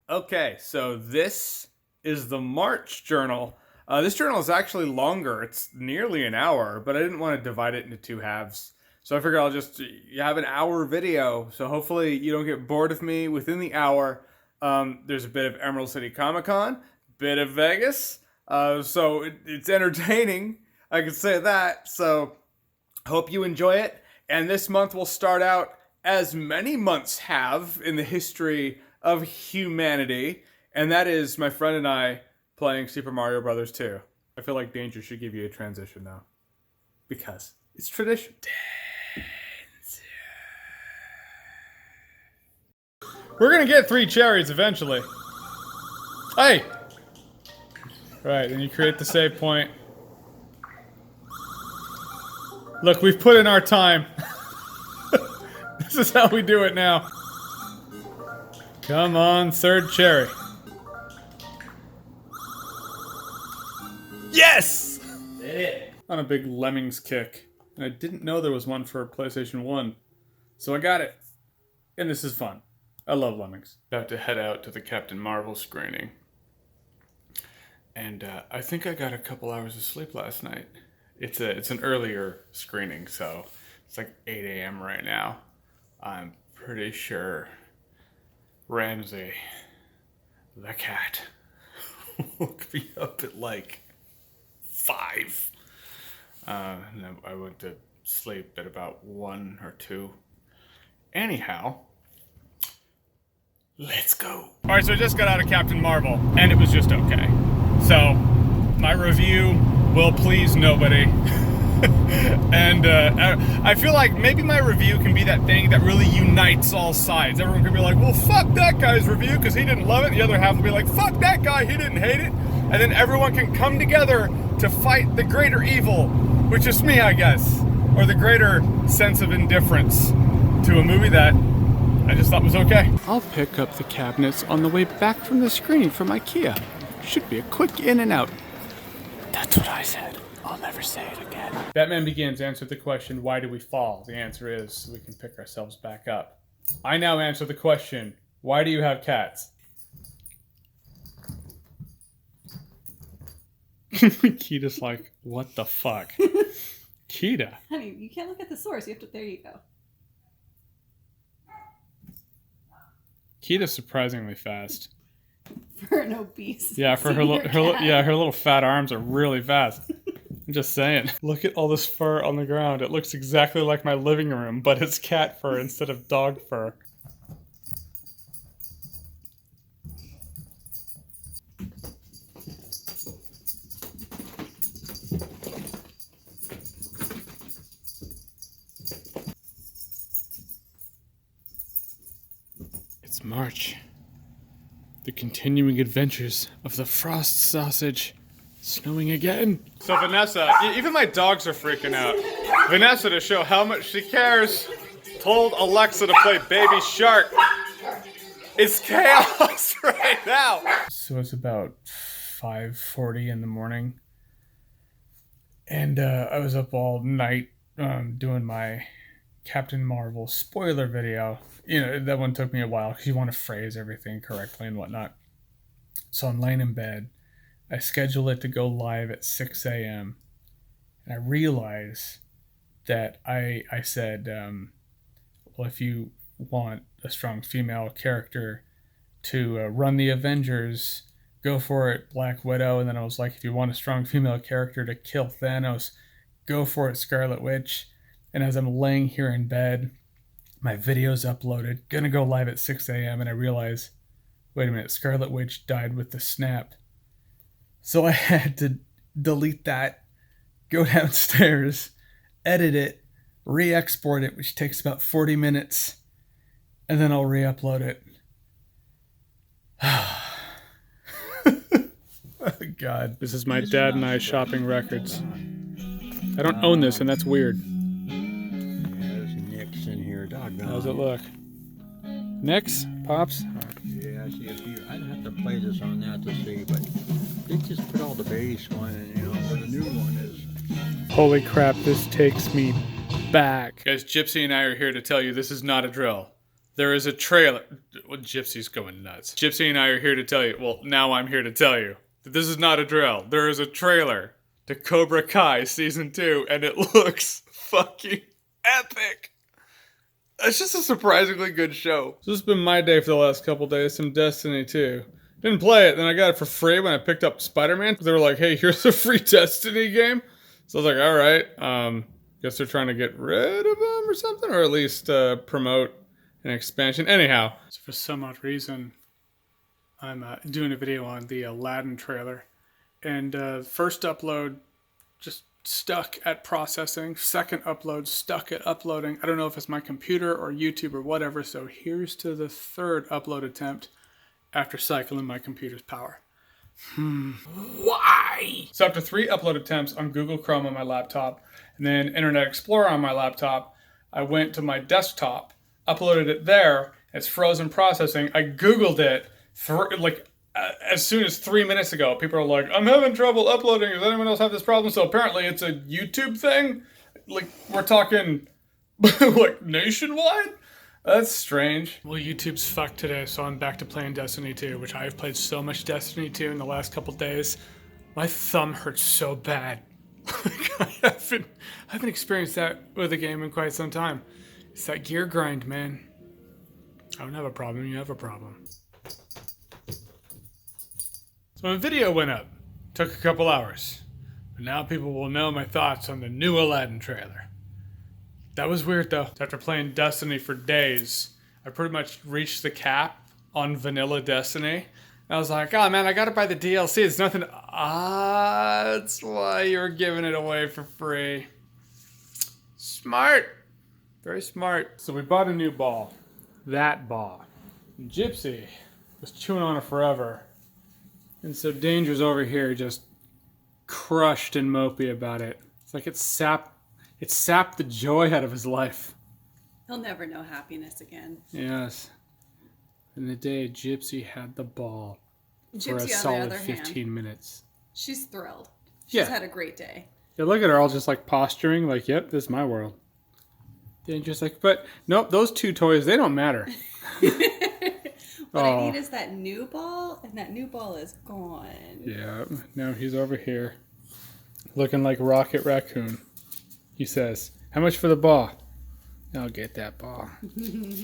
Okay, so this is the March journal. This journal is actually longer. It's nearly an hour, but I didn't want to divide it into two halves. So I figured I'll just have an hour video. So hopefully you don't get bored of me within the hour. There's a bit of Emerald City Comicon, bit of Vegas. So it's entertaining. I could say that. So hope you enjoy it. And this month will start out as many months have in the history of humanity, and that is my friend and I playing Super Mario Brothers 2. I feel like Danger should give you a transition though, because it's tradition. We're gonna get 3 cherries eventually. Hey! Right, then you create the save point. Look, we've put in our time. This is how we do it now. Come on, 3rd cherry. Yes! Did it. On a big Lemmings kick. And I didn't know there was one for PlayStation 1. So I got it. And this is fun. I love Lemmings. About to head out to the Captain Marvel screening. And I think I got a couple hours of sleep last night. It's an earlier screening, so it's like 8 a.m. right now. I'm pretty sure Ramsey, the cat, woke me up at like 5. And then I went to sleep at about 1 or 2. Anyhow, let's go. Alright, so I just got out of Captain Marvel, and it was just okay. So, my review will please nobody. And I feel like maybe my review can be that thing that really unites all sides. Everyone can be like, well, fuck that guy's review because he didn't love it. The other half will be like, fuck that guy, he didn't hate it. And then everyone can come together to fight the greater evil, which is me, I guess. Or the greater sense of indifference to a movie that I just thought was okay. I'll pick up the cabinets on the way back from the screening from IKEA. Should be a quick in and out. That's what I said. I'll never say it again. Batman Begins answered the question, why do we fall? The answer is, so we can pick ourselves back up. I now answer the question, why do you have cats? Kita's like, what the fuck? Kita. Honey, you can't look at the source. You have to. There you go. Kita's surprisingly fast. For an obese. Yeah, for her little fat arms are really fast. I'm just saying. Look at all this fur on the ground. It looks exactly like my living room, but it's cat fur instead of dog fur. It's March. The continuing adventures of the frost sausage. Snowing again. So Vanessa, even my dogs are freaking out. Vanessa, to show how much she cares, told Alexa to play Baby Shark. It's chaos right now. So it's about 5:40 in the morning. And I was up all night doing my Captain Marvel spoiler video. You know, that one took me a while because you want to phrase everything correctly and whatnot. So I'm laying in bed. I schedule it to go live at 6 a.m. And I realize that I said, well, if you want a strong female character to run the Avengers, go for it, Black Widow. And then I was like, if you want a strong female character to kill Thanos, go for it, Scarlet Witch. And as I'm laying here in bed, my video's uploaded, gonna go live at 6 a.m. And I realize, wait a minute, Scarlet Witch died with the snap. So I had to delete that, go downstairs, edit it, re-export it, which takes about 40 minutes, and then I'll re-upload it. Oh, God. This is my dad and I shopping records. I don't own this, and that's weird. There's Nick's in here, doggone. How's it look? Nick's? Pops? Yeah, I see a few. I'd have to play this on that to see, but they just put all the bass on it, you know, but the new one is... Holy crap, this takes me back. Guys, Gypsy and I are here to tell you this is not a drill. There is a trailer. Well, Gypsy's going nuts. Gypsy and I are here to tell you. Well, now I'm here to tell you that this is not a drill. There is a trailer to Cobra Kai Season 2, and it looks fucking epic. It's just a surprisingly good show. So this has been my day for the last couple days. Some Destiny 2. Didn't play it, then I got it for free when I picked up Spider-Man. They were like, hey, here's a free Destiny game. So I was like, alright. Guess they're trying to get rid of them or something, or at least promote an expansion. Anyhow, so for some odd reason, I'm doing a video on the Aladdin trailer. And first upload just stuck at processing. Second upload stuck at uploading. I don't know if it's my computer or YouTube or whatever. So here's to the third upload attempt after cycling my computer's power. Why? So after 3 upload attempts on Google Chrome on my laptop and then Internet Explorer on my laptop, I went to my desktop, uploaded it there. It's frozen processing. I Googled it as soon as 3 minutes ago. People are like, I'm having trouble uploading. Does anyone else have this problem? So apparently it's a YouTube thing. Like, we're talking like nationwide? That's strange. Well, YouTube's fucked today, so I'm back to playing Destiny 2, which I've played so much Destiny 2 in the last couple days. My thumb hurts so bad. I haven't experienced that with a game in quite some time. It's that gear grind, man. I don't have a problem, you have a problem. So my video went up. Took a couple hours. But now people will know my thoughts on the new Aladdin trailer. That was weird though. After playing Destiny for days, I pretty much reached the cap on vanilla Destiny. I was like, oh man, I gotta buy the DLC. It's nothing. That's why you're giving it away for free. Smart. Very smart. So we bought a new ball. That ball. And Gypsy was chewing on it forever. And so Danger's over here just crushed and mopey about it. It's like it sapped the joy out of his life. He'll never know happiness again. Yes. And the day Gypsy had the ball Gypsy, for a on the solid other 15 hand, minutes. She's thrilled. She's had a great day. Yeah, look at her all just like posturing, like, yep, this is my world. Danger's like, but nope, those 2 toys, they don't matter. What I need is that new ball, and that new ball is gone. Yeah, now he's over here looking like Rocket Raccoon. He says, how much for the ball? I'll get that ball.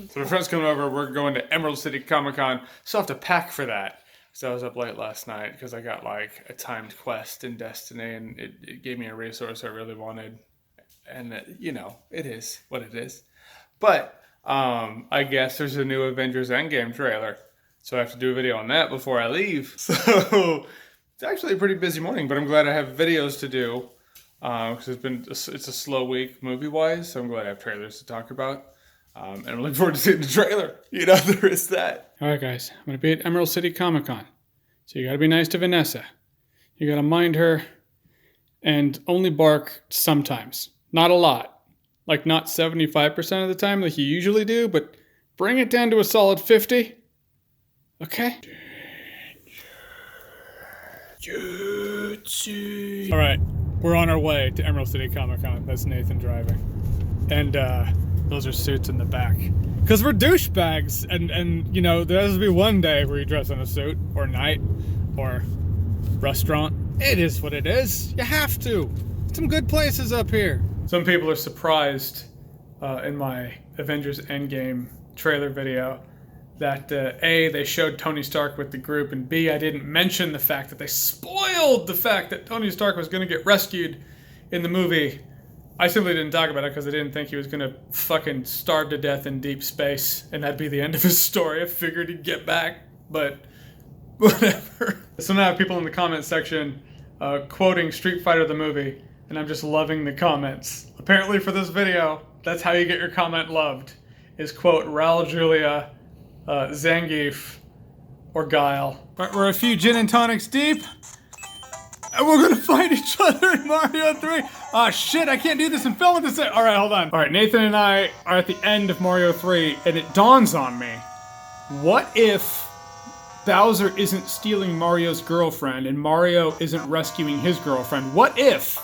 So my friend's coming over. We're going to Emerald City Comicon. So I have to pack for that. So I was up late last night because I got like a timed quest in Destiny, and it gave me a resource I really wanted. And you know, it is what it is. But I guess there's a new Avengers Endgame trailer. So I have to do a video on that before I leave. So it's actually a pretty busy morning, but I'm glad I have videos to do. Because it's a slow week movie-wise, so I'm glad I have trailers to talk about. And I'm looking forward to seeing the trailer. You know, there is that. Alright guys, I'm going to be at Emerald City Comicon. So you got to be nice to Vanessa. You got to mind her and only bark sometimes. Not a lot. Like not 75% of the time like you usually do, but bring it down to a solid 50. Okay? Alright. We're on our way to Emerald City Comicon. That's Nathan driving. And those are suits in the back. Because we're douchebags. And you know, there has to be one day where you dress in a suit. Or night. Or restaurant. It is what it is. You have to. Some good places up here. Some people are surprised in my Avengers Endgame trailer video that A, they showed Tony Stark with the group, and B, I didn't mention the fact that they spoiled the fact that Tony Stark was going to get rescued in the movie. I simply didn't talk about it because I didn't think he was going to fucking starve to death in deep space, and that'd be the end of his story. I figured he'd get back, but whatever. So now I have people in the comment section quoting Street Fighter the movie, and I'm just loving the comments. Apparently for this video, that's how you get your comment loved, is quote Raul Julia, Zangief, or Guile. Right, we're a few gin and tonics deep, and we're gonna fight each other in Mario 3. Ah, shit, I can't do this and film at the same. Alright, hold on. Alright, Nathan and I are at the end of Mario 3, and it dawns on me. What if Bowser isn't stealing Mario's girlfriend, and Mario isn't rescuing his girlfriend? What if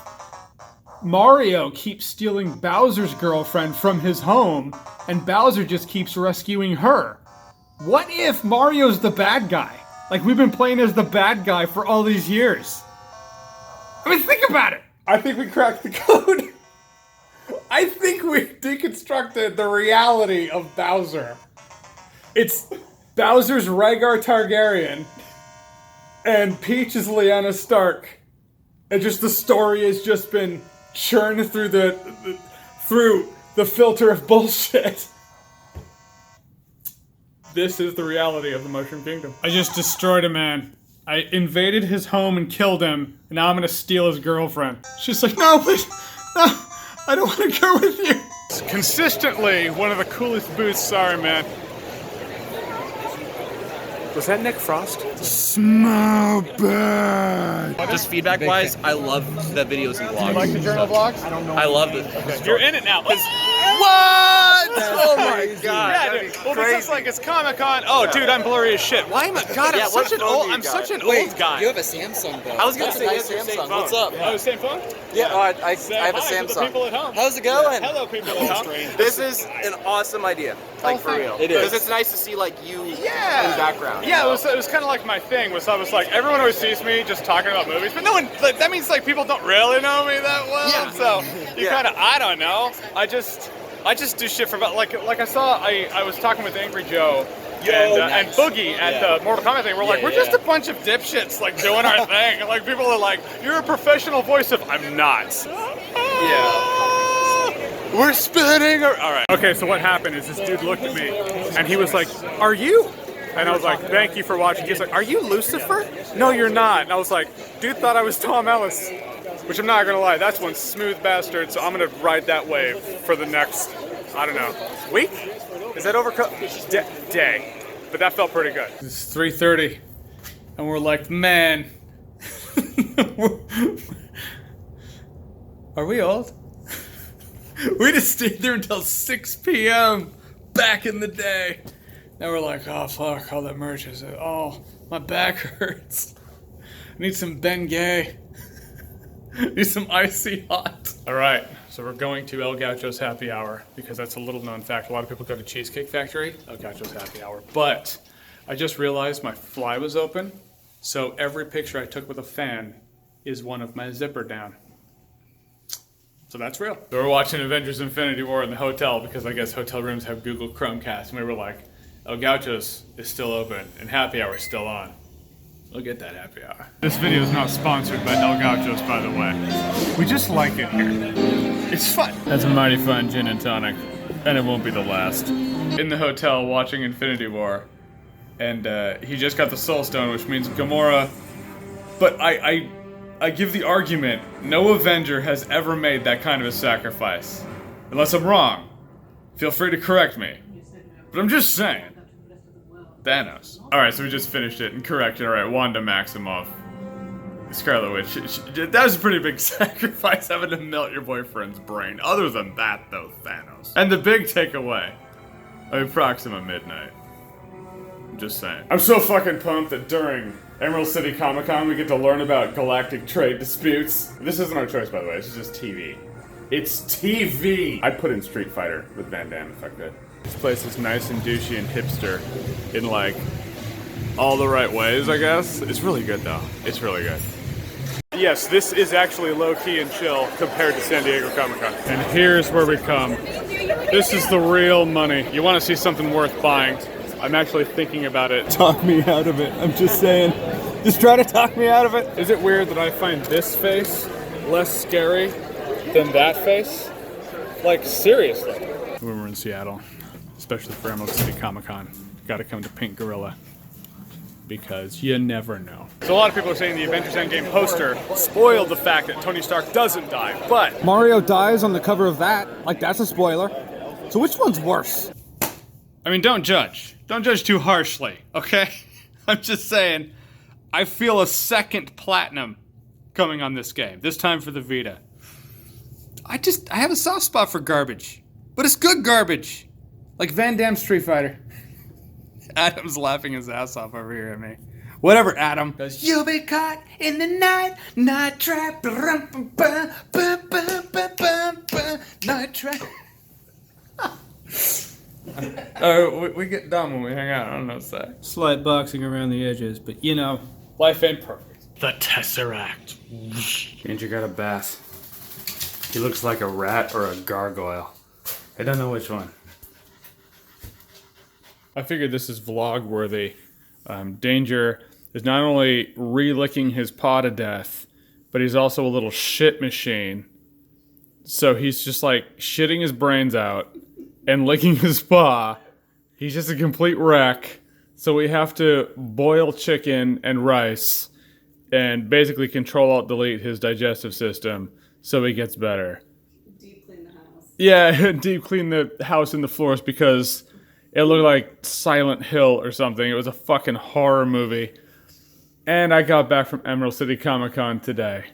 Mario keeps stealing Bowser's girlfriend from his home, and Bowser just keeps rescuing her. What if Mario's the bad guy? Like, we've been playing as the bad guy for all these years. I mean, think about it. I think we cracked the code. I think we deconstructed the reality of Bowser. It's Bowser's Rhaegar Targaryen, and Peach is Lyanna Stark. And just the story has just been churned through the filter of bullshit. This is the reality of the Mushroom Kingdom. I just destroyed a man. I invaded his home and killed him, and now I'm gonna steal his girlfriend. She's like, no, please, no, I don't want to go with you. It's consistently one of the coolest booths, sorry, man. Was that Nick Frost? Smell bad. Just feedback-wise, I love the videos and vlogs. You like the journal vlogs? I don't know. I love it. Okay. You're in it now. What? Oh my god. Yeah, dude. Well, because like it's Comicon. Oh, dude, I'm blurry as shit. Why am I? God, I'm such an old. I'm such an old guy. You have a Samsung though. I was gonna say nice you have the same Samsung. phone. What's up? Oh, same phone? Yeah, I have a Hi to the people Samsung. at home. How's it going? Hello, people at home. This is an awesome idea. Like for real. It is. Because it's nice to see like you in the background. Yeah, it was kind of like my thing. I was like, everyone always sees me just talking about movies, but no one. Like, that means like people don't really know me that well. Yeah. So you kind of, I don't know. I just do shit for about like I saw. I was talking with Angry Joe. And Boogie at the Mortal Kombat thing, we're like, we're just a bunch of dipshits, like, doing our thing. And, like, people are like, you're a professional voice of, I'm not. Yeah. We're spinning. All right. Okay, so what happened is this dude looked at me, and he was like, are you? And I was like, thank you for watching. He's like, are you Lucifer? No, you're not. And I was like, dude thought I was Tom Ellis. Which I'm not going to lie, that's one smooth bastard, so I'm going to ride that wave for the next, I don't know, week? Is that day? But that felt pretty good. It's 3:30, and we're like, man, are we old? We just stayed there until 6 p.m. back in the day. Now we're like, oh fuck, all that merch is it? Oh, my back hurts. I need some Bengay. Need some icy hot. All right, so we're going to El Gaucho's Happy Hour because that's a little known fact. A lot of people go to Cheesecake Factory, El Gaucho's Happy Hour. But I just realized my fly was open, so every picture I took with a fan is one of my zipper down. So that's real. So we're watching Avengers Infinity War in the hotel because I guess hotel rooms have Google Chromecast, and we were like, El Gaucho's is still open and Happy Hour is still on. We'll get that happy hour. This video is not sponsored by El Gaucho's, by the way. We just like it here. It's fun. That's a mighty fun gin and tonic, and it won't be the last. In the hotel watching Infinity War, and he just got the Soul Stone, which means Gamora. But I give the argument, no Avenger has ever made that kind of a sacrifice. Unless I'm wrong. Feel free to correct me. But I'm just saying. Thanos. Alright, so we just finished it and corrected. Alright, Wanda Maximoff. Scarlet Witch. That was a pretty big sacrifice, having to melt your boyfriend's brain. Other than that, though, Thanos. And the big takeaway. Proxima Midnight. I'm just saying. I'm so fucking pumped that during Emerald City Comicon we get to learn about galactic trade disputes. This isn't our choice, by the way. This is just TV. It's TV! I'd put in Street Fighter with Van Damme if I could. This place is nice and douchey and hipster in, like, all the right ways, I guess. It's really good, though. It's really good. Yes, this is actually low-key and chill compared to San Diego Comic-Con. And here's where we come. This is the real money. You want to see something worth buying. I'm actually thinking about it. Talk me out of it. I'm just saying. Just try to talk me out of it. Is it weird that I find this face less scary than that face? Like, seriously. When we're in Seattle, especially for Emerald City Comic-Con, gotta come to Pink Gorilla, because you never know. So a lot of people are saying the Avengers Endgame poster spoiled the fact that Tony Stark doesn't die, but Mario dies on the cover of that. Like, that's a spoiler. So which one's worse? I mean, don't judge. Don't judge too harshly, okay? I'm just saying, I feel a second platinum coming on this game, this time for the Vita. I have a soft spot for garbage, but it's good garbage. Like Van Damme Street Fighter. Adam's laughing his ass off over here at me. Whatever, Adam. Cause you'll be caught in the night trap. Night trap. We get done when we hang out. I don't know what to say. Slight boxing around the edges, but you know. Life ain't perfect. The Tesseract. Andrew got a bath. He looks like a rat or a gargoyle. I don't know which one. I figured this is vlog worthy. Danger is not only re-licking his paw to death, but he's also a little shit machine. So he's just like shitting his brains out and licking his paw. He's just a complete wreck. So we have to boil chicken and rice and basically Control-Alt-Delete his digestive system so he gets better. Deep clean the house. Yeah, deep clean the house and the floors because it looked like Silent Hill or something. It was a fucking horror movie. And I got back from Emerald City Comicon today.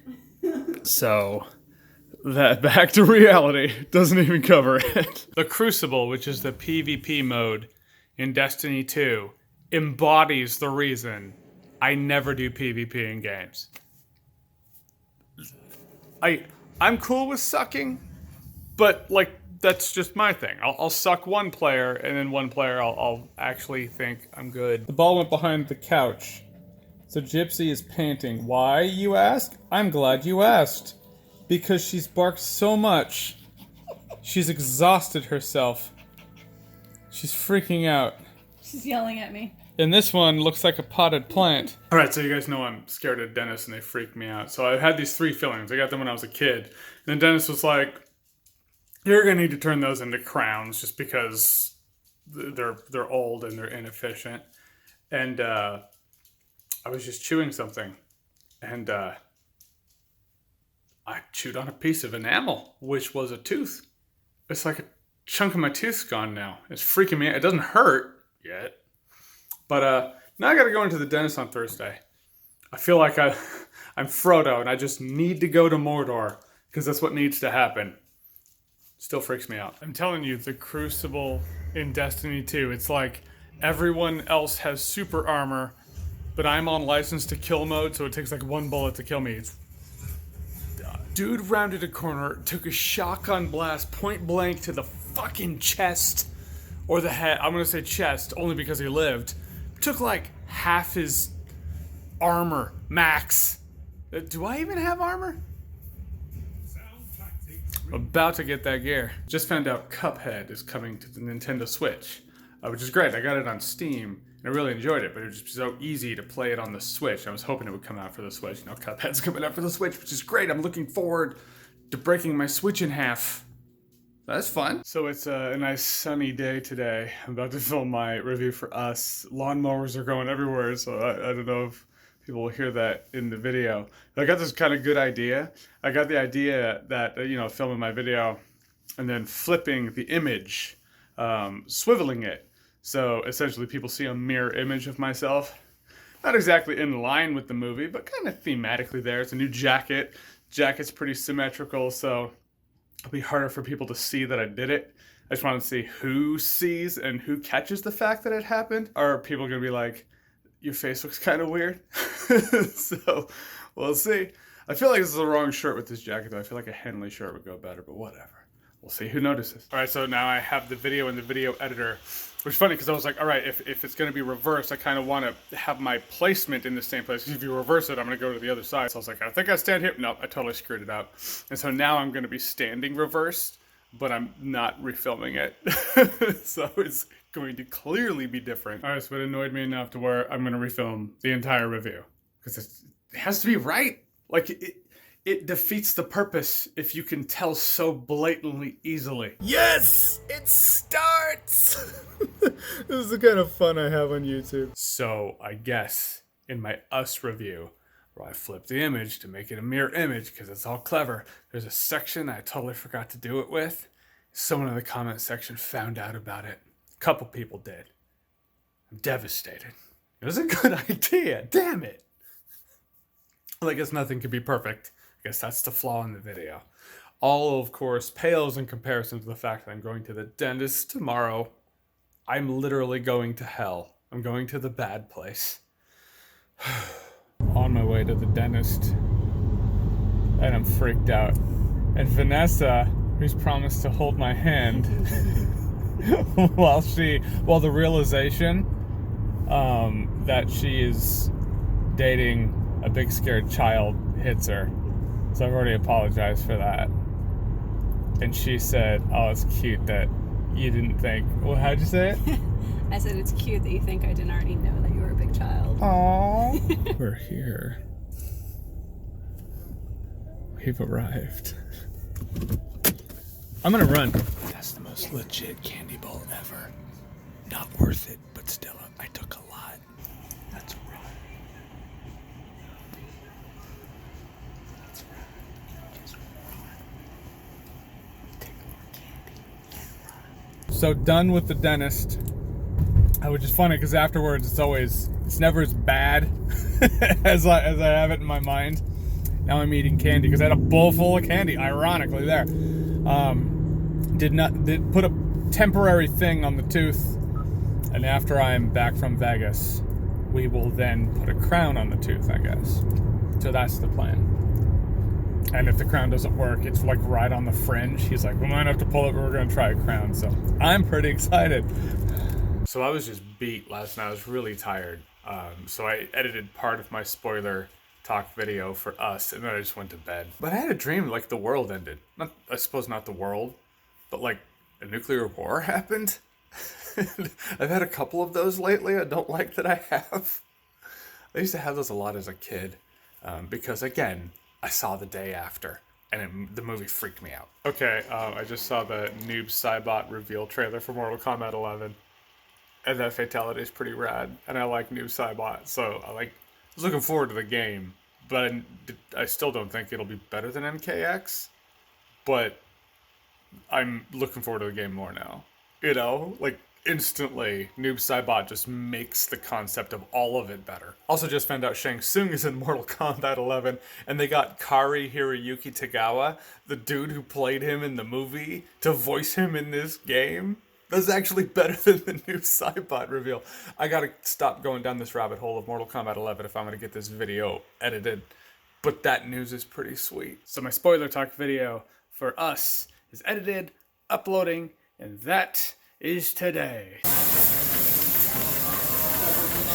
So, that back to reality doesn't even cover it. The Crucible, which is the PvP mode in Destiny 2, embodies the reason I never do PvP in games. I'm cool with sucking, but like that's just my thing. I'll suck one player, and then one player I'll actually think I'm good. The ball went behind the couch. So Gypsy is panting. Why, you ask? I'm glad you asked. Because she's barked so much. She's exhausted herself. She's freaking out. She's yelling at me. And this one looks like a potted plant. All right, so you guys know I'm scared of dentists and they freak me out. So I had these 3 fillings. I got them when I was a kid. And the dentist was like, you're gonna need to turn those into crowns just because they're old and they're inefficient. And I was just chewing something. And I chewed on a piece of enamel, which was a tooth. It's like a chunk of my tooth's gone now. It's freaking me out. It doesn't hurt yet. But now I gotta go into the dentist on Thursday. I feel like I'm Frodo and I just need to go to Mordor because that's what needs to happen. Still freaks me out. I'm telling you, the Crucible in Destiny 2, it's like everyone else has super armor, but I'm on license to kill mode, so it takes like 1 bullet to kill me. Dude rounded a corner, took a shotgun blast point blank to the fucking chest, or the head. I'm gonna say chest, only because he lived. Took like half his armor, max. Do I even have armor? About to get that gear. Just found out Cuphead is coming to the Nintendo Switch, which is great. I got it on Steam, and I really enjoyed it, but it was just so easy to play it on the Switch. I was hoping it would come out for the Switch. Now Cuphead's coming out for the Switch, which is great. I'm looking forward to breaking my Switch in half. That's fun. So it's a nice sunny day today. I'm about to film my review for Us. Lawnmowers are going everywhere, so I don't know if people will hear that in the video. I got this kind of good idea. I got the idea that, filming my video and then flipping the image, swiveling it. So essentially people see a mirror image of myself. Not exactly in line with the movie, but kind of thematically there. It's a new jacket. Jacket's pretty symmetrical, so it'll be harder for people to see that I did it. I just want to see who sees and who catches the fact that it happened. Are people going to be like, your face looks kind of weird? So, we'll see. I feel like this is the wrong shirt with this jacket, though. I feel like a Henley shirt would go better, but whatever. We'll see who notices. All right, so now I have the video in the video editor, which is funny because I was like, all right, if it's going to be reversed, I kind of want to have my placement in the same place. Because if you reverse it, I'm going to go to the other side. So I was like, I think I stand here. Nope, I totally screwed it up. And so now I'm going to be standing reversed, but I'm not refilming it. So it's going to clearly be different. All right, so it annoyed me enough to where I'm going to refilm the entire review. Because it has to be right. Like, it defeats the purpose if you can tell so blatantly easily. Yes! It starts! This is the kind of fun I have on YouTube. So, I guess, in my Us review, where I flip the image to make it a mirror image, because it's all clever, there's a section I totally forgot to do it with. Someone in the comment section found out about it. A couple people did. I'm devastated. It was a good idea, damn it! Well, I guess nothing could be perfect. I guess that's the flaw in the video. All, of course, pales in comparison to the fact that I'm going to the dentist tomorrow. I'm literally going to hell. I'm going to the bad place. On my way to the dentist, and I'm freaked out. And Vanessa, who's promised to hold my hand while the realization that she is dating a big scared child hits her. So I've already apologized for that. And she said, "Oh, it's cute that you didn't think." Well, how'd you say it? I said it's cute that you think I didn't already know that you were a big child. Aww. We're here. We've arrived. I'm gonna run. That's the most legit candy bowl ever. Not worth it, but still, I took a lot. Let's run. Let's run. Just run. Take more candy and run. So done with the dentist. Which is funny because afterwards it's never as bad as I have it in my mind. Now I'm eating candy because I had a bowl full of candy, ironically there. Did put a temporary thing on the tooth, and after I'm back from Vegas, we will then put a crown on the tooth, I guess. So that's the plan. And if the crown doesn't work, it's like right on the fringe. He's like, we might have to pull it, but we're gonna try a crown. So I'm pretty excited. So I was just beat last night. I was really tired. So I edited part of my spoiler talk video for us, and then I just went to bed. But I had a dream like the world ended. I suppose not the world, but like a nuclear war happened. I've had a couple of those lately. I don't like that I have. I used to have those a lot as a kid because, again, I saw The Day After, and the movie freaked me out. Okay, I just saw the Noob Saibot reveal trailer for Mortal Kombat 11. And that fatality is pretty rad, and I like Noob Saibot, so I was looking forward to the game, but I still don't think it'll be better than MKX, but I'm looking forward to the game more now. You know, like instantly, Noob Saibot just makes the concept of all of it better. Also just found out Shang Tsung is in Mortal Kombat 11, and they got Kari Hiroyuki Tagawa, the dude who played him in the movie, to voice him in this game. That's actually better than the new Saibot reveal. I gotta stop going down this rabbit hole of Mortal Kombat 11 if I'm gonna get this video edited. But that news is pretty sweet. So my spoiler talk video for us is edited, uploading, and that is today.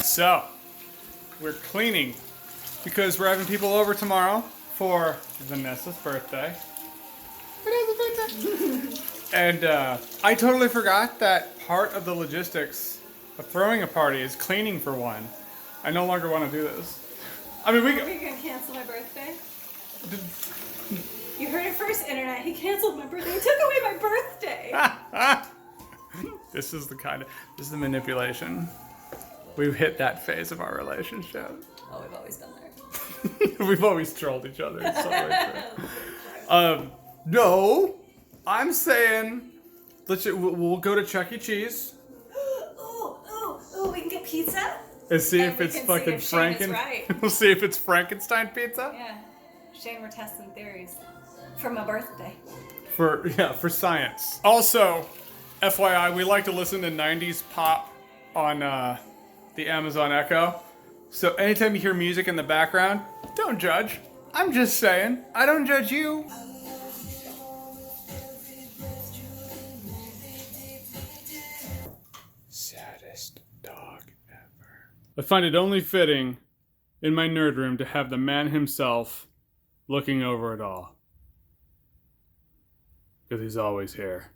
So, we're cleaning because we're having people over tomorrow for Vanessa's birthday. Vanessa's birthday! And I totally forgot that part of the logistics of throwing a party is cleaning for one. I no longer want to do this. I mean, Are we gonna cancel my birthday? You heard it first, internet. He canceled my birthday. He took away my birthday. This is the manipulation. We've hit that phase of our relationship. Oh, we've always done that. We've always trolled each other. It's so very true. No. I'm saying, we'll go to Chuck E. Cheese. Ooh, we can get pizza? And see if it's fucking We'll see if it's Frankenstein pizza. Yeah. Shane, we're testing theories. For my birthday. For science. Also, FYI, we like to listen to 90s pop on the Amazon Echo. So anytime you hear music in the background, don't judge. I'm just saying, I don't judge you. Saddest dog ever. I find it only fitting in my nerd room to have the man himself looking over it all. Because he's always here.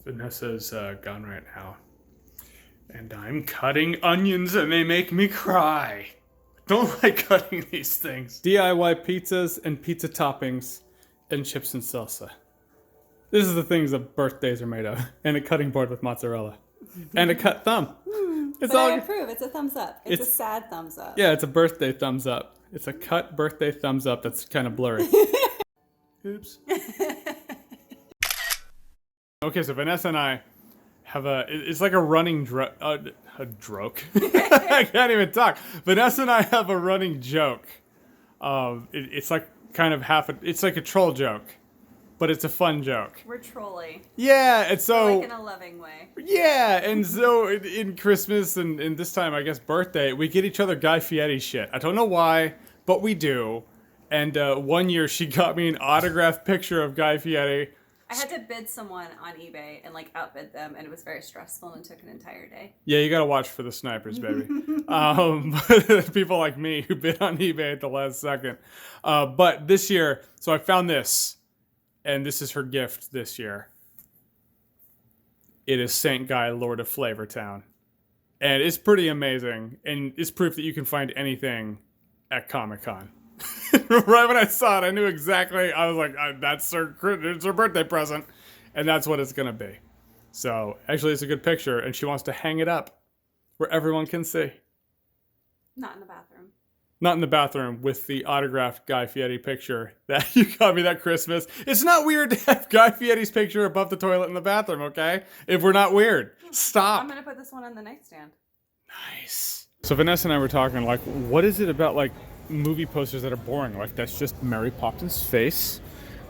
Vanessa's gone right now. And I'm cutting onions and they make me cry. Don't like cutting these things. DIY pizzas and pizza toppings and chips and salsa. This is the things that birthdays are made of. And a cutting board with mozzarella. And a cut thumb. But I approve. It's a thumbs up. It's a sad thumbs up. Yeah, it's a birthday thumbs up. It's a cut birthday thumbs up that's kind of blurry. Oops. Okay, so Vanessa and I have it's like a running joke. I can't even talk. Vanessa and I have a running joke. It's like kind of it's like a troll joke. but it's a fun joke. We're trolling. Yeah, and so Like in a loving way. yeah, and so in Christmas and this time, I guess birthday, we get each other Guy Fieri shit. I don't know why, but we do. And one year she got me an autographed picture of Guy Fieri. I had to bid someone on eBay and like outbid them, and it was very stressful and took an entire day. Yeah, you gotta watch for the snipers, baby. People like me who bid on eBay at the last second. But this year, so I found this, and this is her gift this year. It is Saint Guy, Lord of Flavortown. And it's pretty amazing, and it's proof that you can find anything at Comicon. Right when I saw it, I knew exactly. I was like, "That's it's her birthday present," and that's what it's gonna be. So actually, it's a good picture, and she wants to hang it up where everyone can see. Not in the bathroom. Not in the bathroom with the autographed Guy Fieri picture that you got me that Christmas. It's not weird to have Guy Fieri's picture above the toilet in the bathroom, okay? If we're not weird, stop. I'm gonna put this one on the nightstand. Nice. So Vanessa and I were talking, like, what is it about, like, movie posters that are boring? Like, that's just Mary Poppins' face.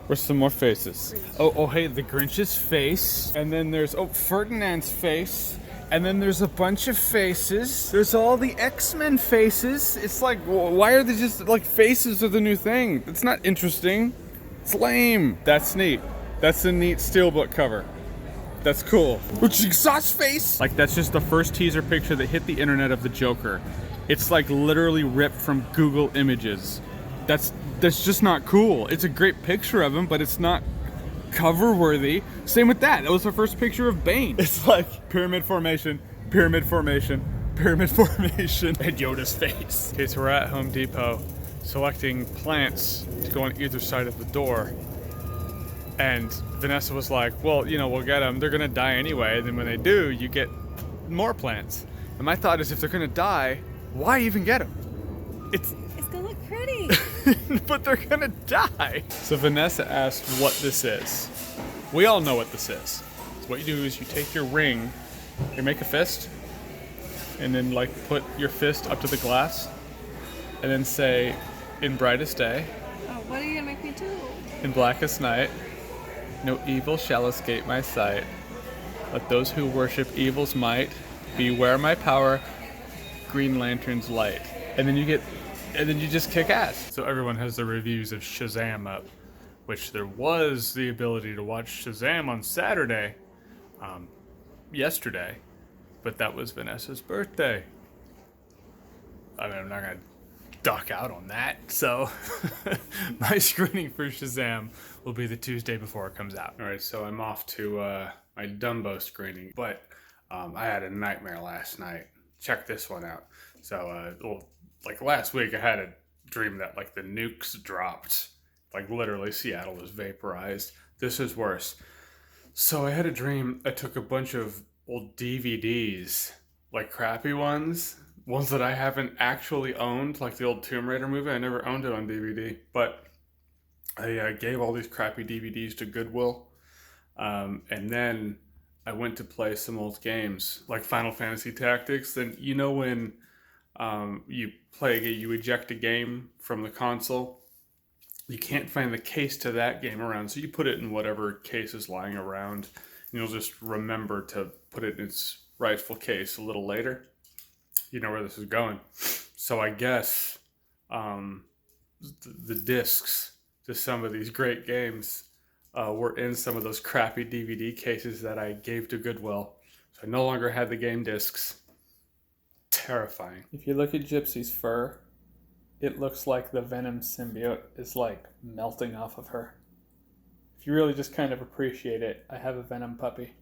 Where's some more faces? Oh, hey, the Grinch's face. And then there's, Ferdinand's face. And then there's a bunch of faces. There's all the X-Men faces. It's like, why are they just, like, faces are the new thing? It's not interesting. It's lame. That's neat. That's a neat steelbook cover. That's cool. Jigsaws face! Like, that's just the first teaser picture that hit the internet of the Joker. It's like literally ripped from Google Images. That's just not cool. It's a great picture of him, but it's not cover worthy. Same with that. That was the first picture of Bane. It's like pyramid formation, pyramid formation, pyramid formation, and Yoda's face. Okay, so we're at Home Depot selecting plants to go on either side of the door. And Vanessa was like, well, you know, we'll get them. They're gonna die anyway. And then when they do, you get more plants. And my thought is, if they're gonna die, why even get them? It's gonna look pretty. but they're gonna die. So Vanessa asked what this is. We all know what this is. So what you do is you take your ring, you make a fist, and then like put your fist up to the glass, and then say, in brightest day, Oh, what are you gonna make me do? in blackest night, no evil shall escape my sight. Let those who worship evil's might beware my power, Green Lantern's light. And then you just kick ass. So everyone has their reviews of Shazam up, which there was the ability to watch Shazam on Saturday, yesterday, but that was Vanessa's birthday. I mean, I'm not gonna duck out on that, so my screening for Shazam will be the Tuesday before it comes out. All right, so I'm off to my Dumbo screening, but I had a nightmare last night. Check this one out. So, like last week, I had a dream that like the nukes dropped, like literally Seattle was vaporized. This is worse. So I had a dream. I took a bunch of old DVDs, like crappy ones that I haven't actually owned, like the old Tomb Raider movie. I never owned it on DVD, but I gave all these crappy DVDs to Goodwill, and then I went to play some old games like Final Fantasy Tactics. Then you know when you eject a game from the console, you can't find the case to that game around, so you put it in whatever case is lying around, and you'll just remember to put it in its rightful case a little later. You know where this is going. So I guess the discs to some of these great games were in some of those crappy DVD cases that I gave to Goodwill. So I no longer had the game discs. Terrifying. If you look at Gypsy's fur, it looks like the Venom symbiote is like melting off of her. If you really just kind of appreciate it, I have a Venom puppy.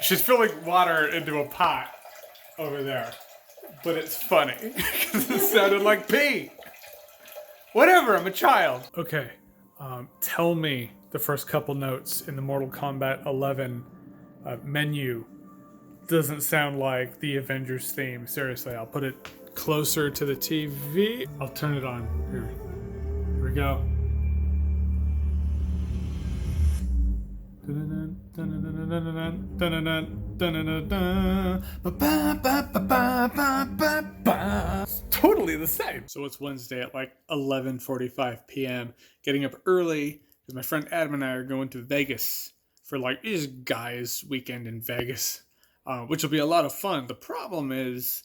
She's filling water into a pot over there, but it's funny because it sounded like pee. Whatever, I'm a child. Okay, tell me the first couple notes in the Mortal Kombat 11 menu doesn't sound like the Avengers theme. Seriously, I'll put it closer to the TV. I'll turn it on. Here we go. Totally the same. So it's Wednesday at like 11:45 p.m. Getting up early because my friend Adam and I are going to Vegas for like this guys' weekend in Vegas, which will be a lot of fun. The problem is,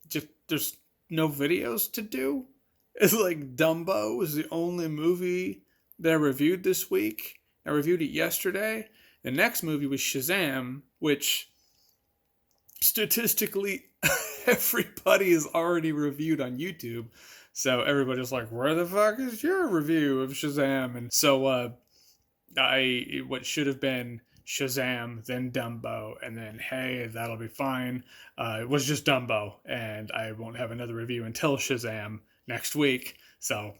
just there's no videos to do. It's like Dumbo is the only movie that I reviewed this week. I reviewed it yesterday. The next movie was Shazam, which statistically everybody is already reviewed on YouTube. So everybody's like, where the fuck is your review of Shazam? And so what should have been Shazam, then Dumbo, and then hey, that'll be fine. It was just Dumbo, and I won't have another review until Shazam next week. So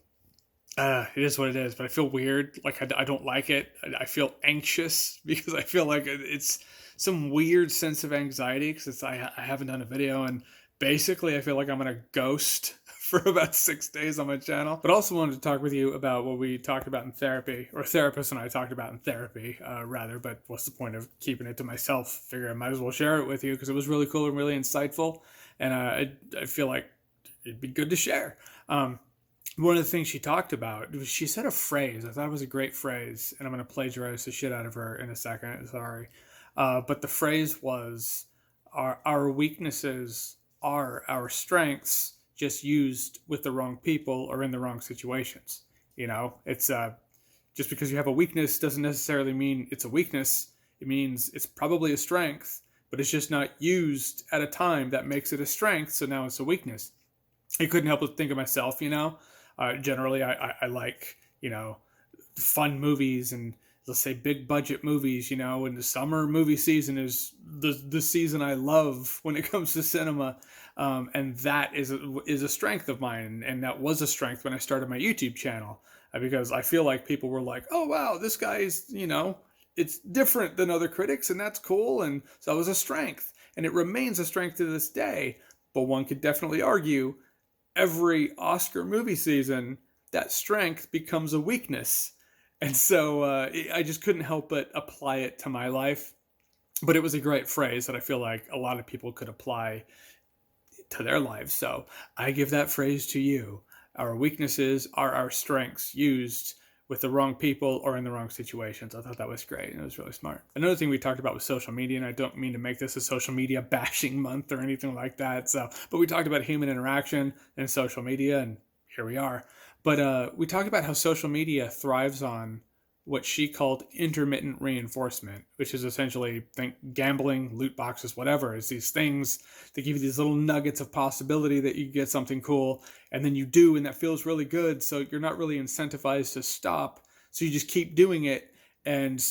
it is what it is, but I feel weird. Like I don't like it. I feel anxious because I feel like it's some weird sense of anxiety because I haven't done a video, and basically I feel like I'm gonna ghost for about 6 days on my channel. But also wanted to talk with you about what we talked about in therapy, or therapist and I talked about in therapy, rather. But what's the point of keeping it to myself? Figure I might as well share it with you because it was really cool and really insightful, and I feel like it'd be good to share. One of the things she talked about was she said a phrase. I thought it was a great phrase, and I'm going to plagiarize the shit out of her in a second. Sorry. But the phrase was, our weaknesses are our strengths, just used with the wrong people or in the wrong situations. You know, it's just because you have a weakness doesn't necessarily mean it's a weakness. It means it's probably a strength, but it's just not used at a time that makes it a strength, so now it's a weakness. I couldn't help but think of myself, you know. Generally, I like, you know, fun movies and let's say big budget movies, you know, and the summer movie season is the season I love when it comes to cinema. And that is a strength of mine. And that was a strength when I started my YouTube channel, because I feel like people were like, oh, wow, this guy's, you know, it's different than other critics and that's cool. And so it was a strength, and it remains a strength to this day. But one could definitely argue every Oscar movie season, that strength becomes a weakness. And so I just couldn't help but apply it to my life. But it was a great phrase that I feel like a lot of people could apply to their lives. So I give that phrase to you. Our weaknesses are our strengths used with the wrong people or in the wrong situations. I thought that was great, and it was really smart. Another thing we talked about was social media, and I don't mean to make this a social media bashing month or anything like that. But we talked about human interaction and social media, and here we are. But we talked about how social media thrives on what she called intermittent reinforcement, which is essentially, think gambling, loot boxes, whatever. It's these things that give you these little nuggets of possibility that you get something cool, and then you do, and that feels really good. So you're not really incentivized to stop. So you just keep doing it, and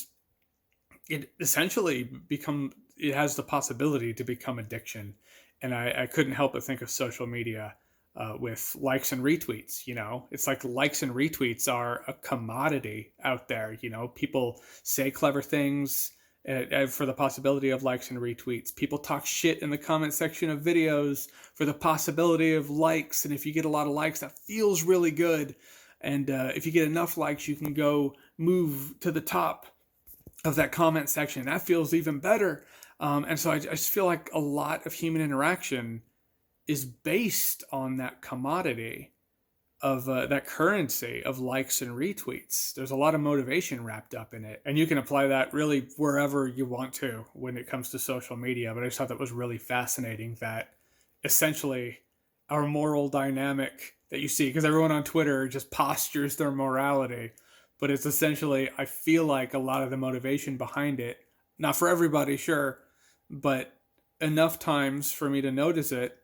it essentially it has the possibility to become addiction. And I couldn't help but think of social media with likes and retweets. You know, it's like likes and retweets are a commodity out there. You know, people say clever things for the possibility of likes and retweets. People talk shit in the comment section of videos for the possibility of likes, and if you get a lot of likes, that feels really good. And if you get enough likes, you can go move to the top of that comment section. That feels even better. And so I just feel like a lot of human interaction is based on that commodity of that currency of likes and retweets. There's a lot of motivation wrapped up in it. And you can apply that really wherever you want to when it comes to social media. But I just thought that was really fascinating, that essentially our moral dynamic that you see, because everyone on Twitter just postures their morality, but it's essentially, I feel like a lot of the motivation behind it, not for everybody, sure, but enough times for me to notice it,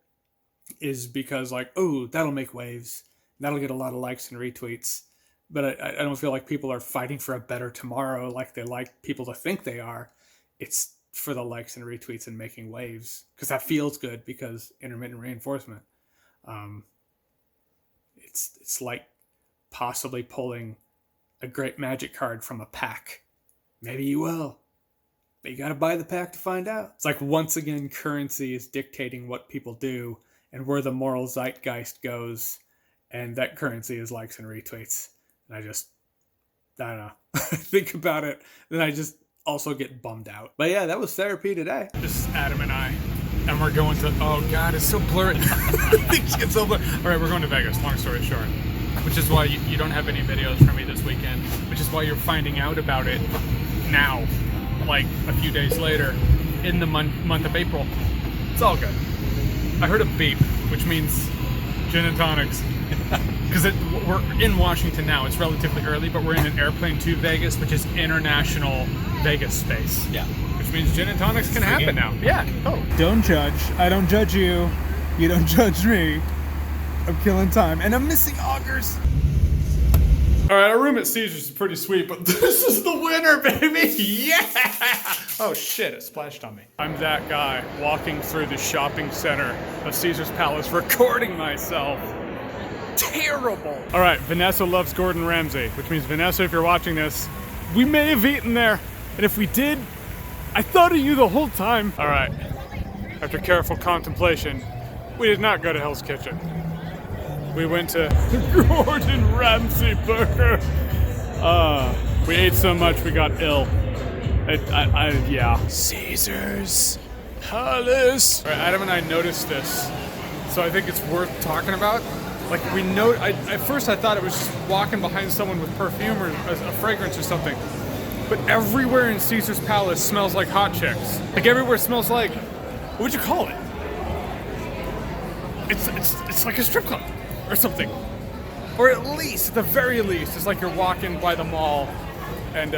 is because like, oh, that'll make waves. That'll get a lot of likes and retweets. But I don't feel like people are fighting for a better tomorrow like they like people to think they are. It's for the likes and retweets and making waves, because that feels good, because intermittent reinforcement. It's like possibly pulling a great magic card from a pack. Maybe you will, but you got to buy the pack to find out. It's like, once again, currency is dictating what people do and where the moral zeitgeist goes, and that currency is likes and retweets. And I don't know, think about it, then I just also get bummed out. But yeah, that was therapy today. This is Adam and I. And we're going to, oh God, it's so blurry. Things get so blurry. All right, we're going to Vegas, long story short. Which is why you don't have any videos from me this weekend. Which is why you're finding out about it now, like a few days later, in the month of April. It's all good. I heard a beep, which means gin and tonics. Because we're in Washington now. It's relatively early, but we're in an airplane to Vegas, which is international Vegas space. Yeah. Which means gin and tonics can happen now. Yeah. Oh. Don't judge. I don't judge you. You don't judge me. I'm killing time. And I'm missing augers. All right, our room at Caesars is pretty sweet, but this is the winner, baby! Yeah! Oh shit, it splashed on me. I'm that guy walking through the shopping center of Caesar's Palace recording myself. Terrible! All right, Vanessa loves Gordon Ramsay, which means Vanessa, if you're watching this, we may have eaten there. And if we did, I thought of you the whole time. All right, after careful contemplation, we did not go to Hell's Kitchen. We went to Gordon Ramsay Burger. We ate so much we got ill. Yeah. Caesar's Palace. All right, Adam and I noticed this, so I think it's worth talking about. Like at first I thought it was just walking behind someone with perfume or a fragrance or something. But everywhere in Caesar's Palace smells like hot chicks. Like everywhere smells like, what would you call it? It's like a strip club. Or something. Or at least, at the very least, it's like you're walking by the mall and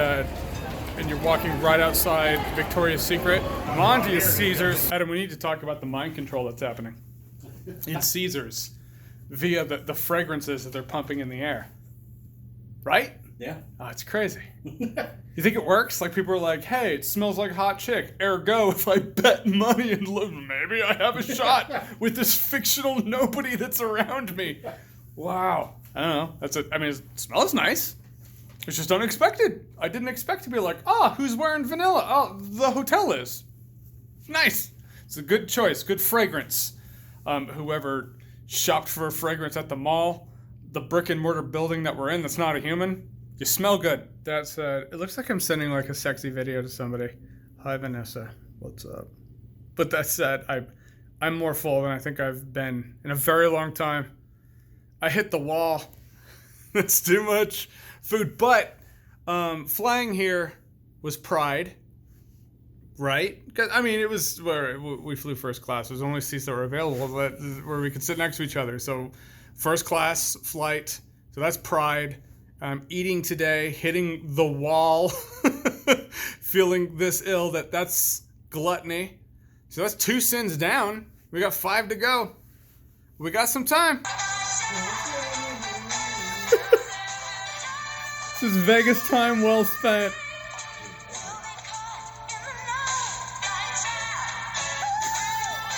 you're walking right outside Victoria's Secret. I'm on to you, Caesars. Adam, we need to talk about the mind control that's happening in Caesars via the fragrances that they're pumping in the air. Right? Yeah. Oh, it's crazy. You think it works? Like people are like, hey, it smells like a hot chick. Ergo, if I bet money and look, maybe I have a shot with this fictional nobody that's around me. Wow. I don't know. It smells nice. It's just unexpected. I didn't expect to be like, who's wearing vanilla? Oh, the hotel is. Nice. It's a good choice, good fragrance. Whoever shopped for a fragrance at the mall, the brick and mortar building that we're in that's not a human, you smell good. That's it looks like I'm sending like a sexy video to somebody. Hi Vanessa, what's up? But that said, I'm more full than I think I've been in a very long time. I hit the wall. That's too much food. But flying here was pride, right? Because it was where we flew first class. There's only seats that were available where we could sit next to each other. So first class flight. So that's pride. I'm eating today, hitting the wall, feeling this ill that's gluttony. So that's 2 sins down. We got 5 to go. We got some time. This is Vegas time well spent.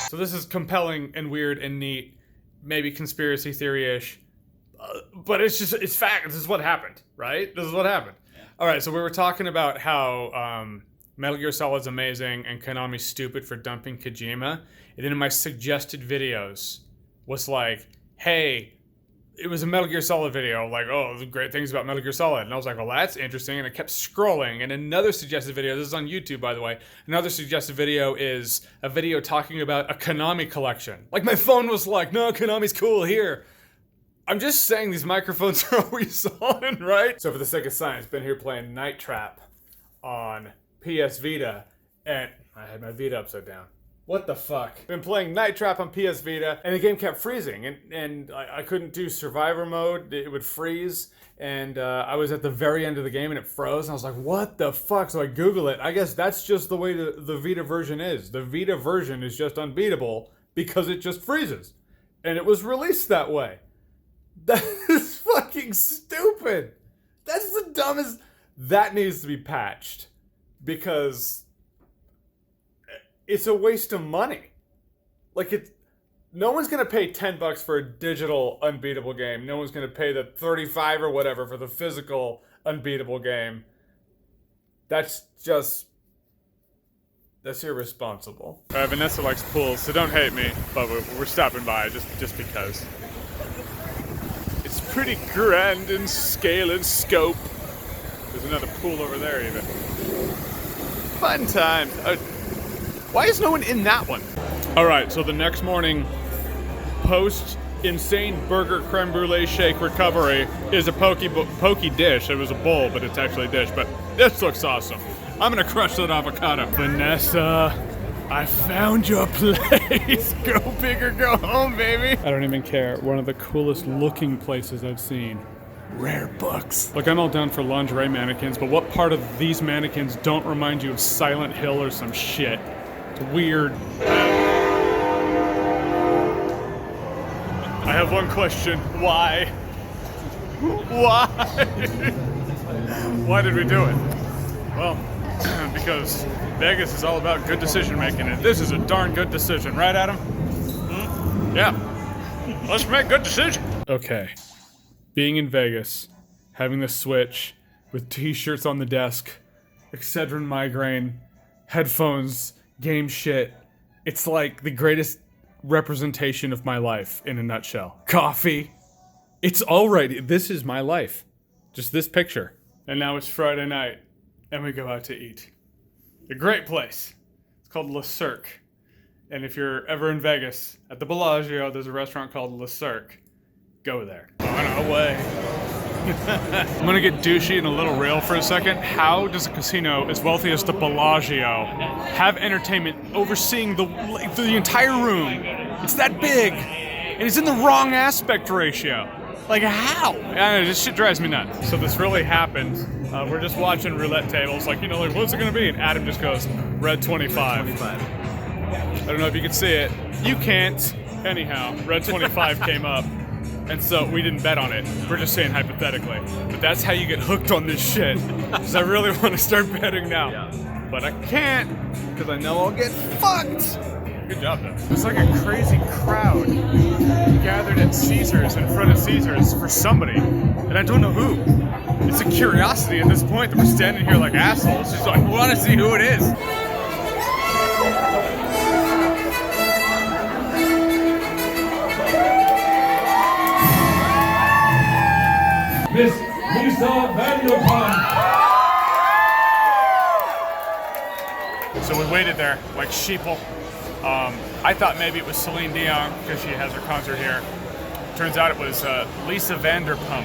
So this is compelling and weird and neat, maybe conspiracy theory-ish. But it's fact. This is what happened, right? This is what happened. Yeah. All right, so we were talking about how Metal Gear Solid's amazing and Konami's stupid for dumping Kojima. And then in my suggested videos was like, hey, it was a Metal Gear Solid video, like, oh, the great things about Metal Gear Solid. And I was like, well, that's interesting. And I kept scrolling. And another suggested video, this is on YouTube, by the way. Another suggested video is a video talking about a Konami collection. Like, my phone was like, no, Konami's cool, here. I'm just saying these microphones are always on, right? So for the sake of science, been here playing Night Trap on PS Vita, and I had my Vita upside down. What the fuck? Been playing Night Trap on PS Vita, and the game kept freezing, and I couldn't do survivor mode. It would freeze, and I was at the very end of the game, and it froze, and I was like, what the fuck? So I Google it. I guess that's just the way the Vita version is. The Vita version is just unbeatable because it just freezes, and it was released that way. That is fucking stupid. That's the dumbest. That needs to be patched because it's a waste of money. Like no one's gonna pay $10 for a digital Unbeatable game. No one's gonna pay the $35 or whatever for the physical Unbeatable game. That's irresponsible. Vanessa likes pools, so don't hate me, but we're stopping by just because. It's pretty grand in scale and scope. There's another pool over there even. Fun time. Why is no one in that one? All right, so the next morning, post insane burger creme brulee shake recovery is a pokey dish. It was a bowl, but it's actually a dish. But this looks awesome. I'm gonna crush that avocado. Vanessa, I found your place. Go big or go home, baby. I don't even care. One of the coolest looking places I've seen. Rare books. Look, I'm all down for lingerie mannequins, but what part of these mannequins don't remind you of Silent Hill or some shit? It's weird. I have one question. Why? Why? Why did we do it? Well, because Vegas is all about good decision making, and this is a darn good decision, right, Adam? Yeah. Let's make good decisions. Okay. Being in Vegas, having the Switch with t-shirts on the desk, Excedrin migraine, headphones, game shit. It's like the greatest representation of my life in a nutshell. Coffee. It's alright. This is my life. Just this picture. And now it's Friday night, and we go out to eat. A great place. It's called Le Cirque. And if you're ever in Vegas, at the Bellagio, there's a restaurant called Le Cirque. Go there. On our way. I'm gonna get douchey and a little real for a second. How does a casino as wealthy as the Bellagio have entertainment overseeing the entire room? It's that big, and it's in the wrong aspect ratio. Like how? I don't know, this shit drives me nuts. So this really happened. We're just watching roulette tables, like, what's it gonna be? And Adam just goes, red 25. I don't know if you can see it. You can't. Anyhow, red 25 came up. And so we didn't bet on it. We're just saying hypothetically. But that's how you get hooked on this shit. Because I really want to start betting now. Yeah. But I can't, because I know I'll get fucked. Good job, though. It's like a crazy crowd gathered at Caesars, in front of Caesars, for somebody. And I don't know who. It's a curiosity at this point that we're standing here like assholes. Just like, I want to see who it is. Miss Lisa Vanderpump. So we waited there like sheeple. I thought maybe it was Celine Dion because she has her concert here. Turns out it was Lisa Vanderpump.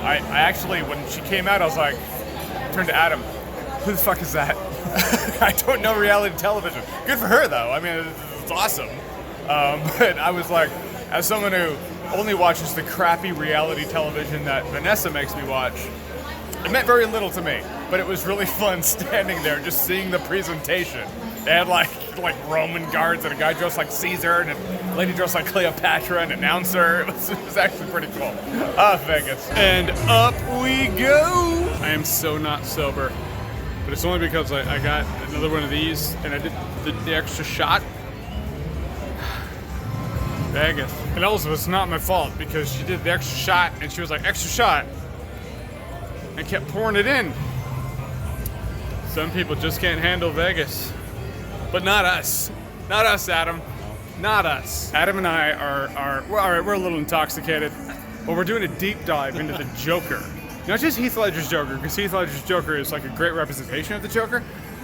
I actually, when she came out, I was like, turned to Adam, who the fuck is that? I don't know reality television. Good for her though. I mean, it's awesome. But I was like, as someone who only watches the crappy reality television that Vanessa makes me watch, it meant very little to me, but it was really fun standing there just seeing the presentation. They had like Roman guards and a guy dressed like Caesar and a lady dressed like Cleopatra, an announcer. It was actually pretty cool. Vegas. And up we go! I am so not sober, but it's only because I got another one of these and I did the extra shot. Vegas. And also, it's not my fault because she did the extra shot and she was like, extra shot, and kept pouring it in. Some people just can't handle Vegas. But not us. Not us, Adam. Not us. Adam and I we're a little intoxicated, but we're doing a deep dive into the Joker. Not just Heath Ledger's Joker, because Heath Ledger's Joker is like a great representation of the Joker,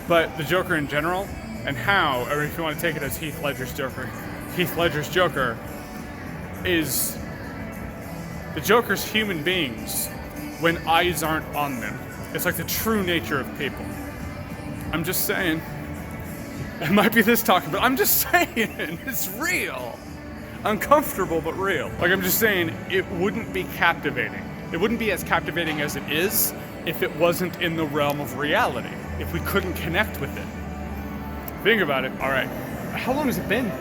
but the Joker in general, and how, or if you want to take it as Heath Ledger's Joker is the Joker's human beings when eyes aren't on them. It's like the true nature of people. I'm just saying. It might be this talking, but I'm just saying. It's real. Uncomfortable, but real. Like, I'm just saying, it wouldn't be captivating. It wouldn't be as captivating as it is if it wasn't in the realm of reality. If we couldn't connect with it. Think about it. All right. How long has it been?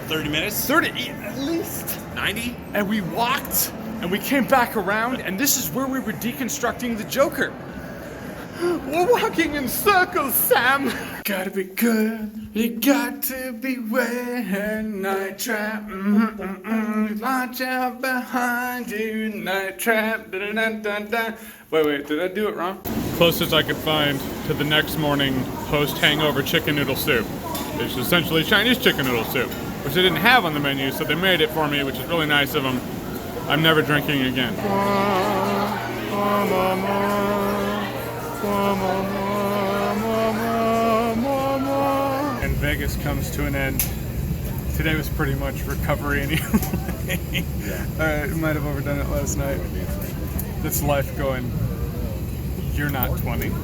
30 minutes? 30, at least. 90? And we walked, and we came back around, and this is where we were deconstructing the Joker. We're walking in circles, Sam. Gotta be good, you got to beware, night trap, watch out behind you, night trap, da-da-da-da-da. Wait, did I do it wrong? Closest I could find to the next morning post-hangover chicken noodle soup. It's essentially Chinese chicken noodle soup, which they didn't have on the menu, so they made it for me, which is really nice of them. I'm never drinking again. Vegas comes to an end. Today was pretty much recovery anyway. I might have overdone it last night. That's life going, you're not 20. You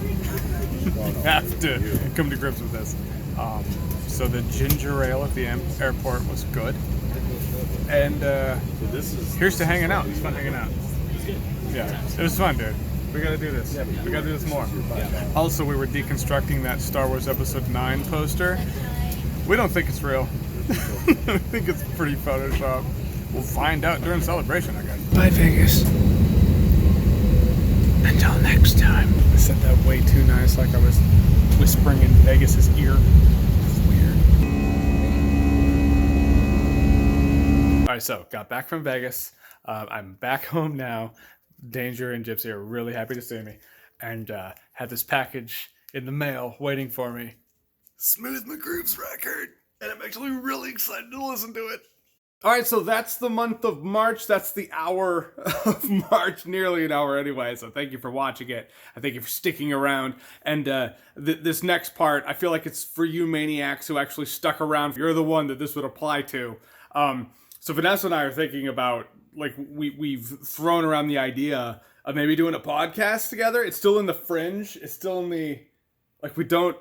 have to come to grips with this. So the ginger ale at the airport was good. And here's to hanging out. It's fun hanging out. Yeah, it was fun, dude. We gotta do this. We gotta do this more. Also, we were deconstructing that Star Wars Episode 9 poster. We don't think it's real. I think it's pretty Photoshop. We'll find out during celebration, I guess. Bye, Vegas. Until next time. I said that way too nice, like I was whispering in Vegas's ear. It's weird. Alright, so got back from Vegas. I'm back home now. Danger and Gypsy are really happy to see me. And had this package in the mail waiting for me. Smooth McGroove's record. And I'm actually really excited to listen to it. Alright, so that's the month of March. That's the hour of March, nearly an hour anyway. So thank you for watching it. I thank you for sticking around. And this next part, I feel like it's for you maniacs who actually stuck around. You're the one that this would apply to. So Vanessa and I are thinking about, like, we've thrown around the idea of maybe doing a podcast together. It's still in the fringe. It's still in the, like, we don't,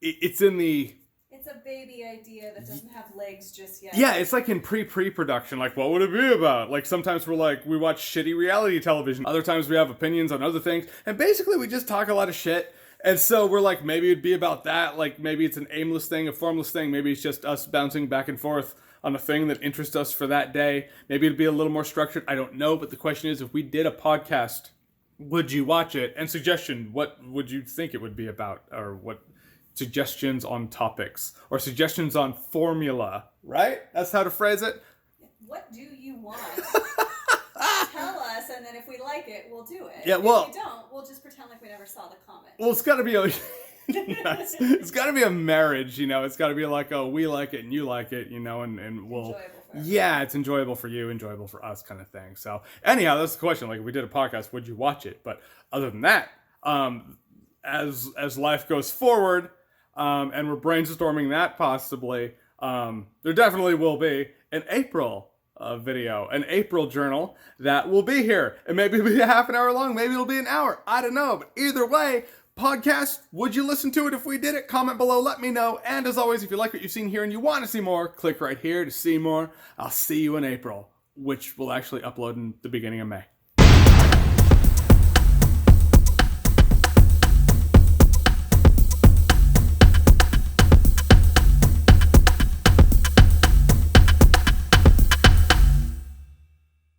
it's in the... It's a baby idea that doesn't have legs just yet. Yeah, it's like in pre-production. Like, what would it be about? Like, sometimes we're like, we watch shitty reality television. Other times we have opinions on other things. And basically we just talk a lot of shit. And so we're like, maybe it'd be about that. Like, maybe it's an aimless thing, a formless thing. Maybe it's just us bouncing back and forth on a thing that interests us for that day. Maybe it'd be a little more structured. I don't know. But the question is, if we did a podcast, would you watch it? And suggestion, what would you think it would be about? Or what suggestions on topics? Or suggestions on formula, right? That's how to phrase it. What do you want? Tell us, and then if we like it, we'll do it. Yeah, well, if we don't, we'll just pretend like we never saw the comment. Well, it's got to be a... Yes. It's got to be a marriage, you know. It's got to be like, oh, we like it and you like it, you know, and we'll... Yeah, it's enjoyable for you, enjoyable for us kind of thing. So anyhow, that's the question. Like, if we did a podcast, would you watch it? But other than that, as life goes forward, and we're brainstorming that possibly, there definitely will be an April video, an April journal that will be here. And maybe it'll be a half an hour long, maybe it'll be an hour. I don't know. But either way, podcast, would you listen to it if we did it? Comment below, let me know. And as always, if you like what you've seen here and you want to see more, click right here to see more. I'll see you in April, which will actually upload in the beginning of May.